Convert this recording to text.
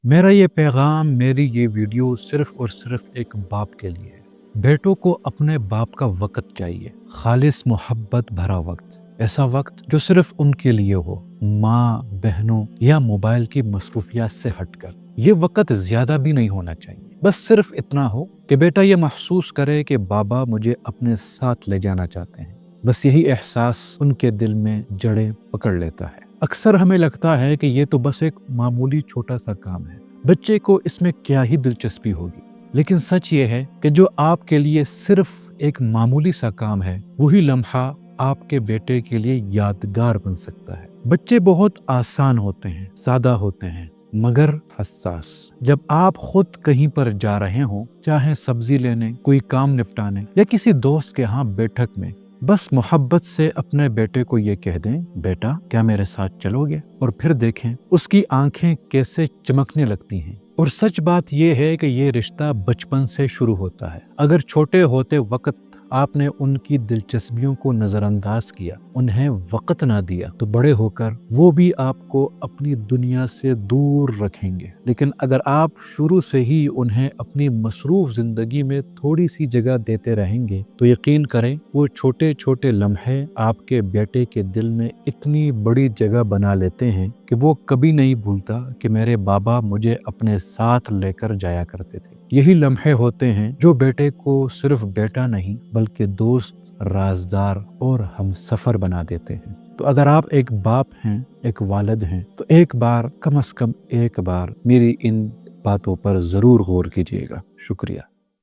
मेरा ये पैगाम, मेरी ये वीडियो सिर्फ और सिर्फ एक बाप के लिए है। बेटों को अपने बाप का वक्त चाहिए, खालिस मोहब्बत भरा वक्त, ऐसा वक्त जो सिर्फ उनके लिए हो, माँ बहनों या मोबाइल की मसरूफियात से हटकर। ये वक्त ज्यादा भी नहीं होना चाहिए, बस सिर्फ इतना हो कि बेटा ये महसूस करे कि बाबा मुझे अपने साथ ले जाना चाहते हैं। बस यही एहसास उनके दिल में जड़ें पकड़ लेता है। अक्सर हमें लगता है कि ये तो बस एक मामूली छोटा सा काम है, बच्चे को इसमें क्या ही दिलचस्पी होगी। लेकिन सच ये है कि जो आपके लिए सिर्फ एक मामूली सा काम है, वही लम्हा आपके बेटे के लिए यादगार बन सकता है। बच्चे बहुत आसान होते हैं, सादा होते हैं, मगर हसास। जब आप खुद कहीं पर जा रहे हो, चाहे सब्जी लेने, कोई काम निपटाने या किसी दोस्त के यहाँ बैठक में, बस मोहब्बत से अपने बेटे को ये कह दें, बेटा क्या मेरे साथ चलोगे? और फिर देखें उसकी आंखें कैसे चमकने लगती हैं। और सच बात यह है कि ये रिश्ता बचपन से शुरू होता है। अगर छोटे होते वक्त आपने उनकी दिलचस्पियों को नजरअंदाज किया, उन्हें वक्त ना दिया, तो बड़े होकर वो भी आपको अपनी दुनिया से दूर रखेंगे। लेकिन अगर आप शुरू से ही उन्हें अपनी मसरूफ जिंदगी में थोड़ी सी जगह देते रहेंगे, तो यकीन करें वो छोटे छोटे लम्हे आपके बेटे के दिल में इतनी बड़ी जगह बना लेते हैं कि वो कभी नहीं भूलता कि मेरे बाबा मुझे अपने साथ लेकर जाया करते थे। यही लम्हे होते हैं जो बेटे को सिर्फ बेटा नहीं बल्कि दोस्त, राजदार और हमसफर बना देते हैं। तो अगर आप एक बाप हैं, एक वालिद हैं, तो एक बार, कम से कम एक बार मेरी इन बातों पर जरूर गौर कीजिएगा। शुक्रिया।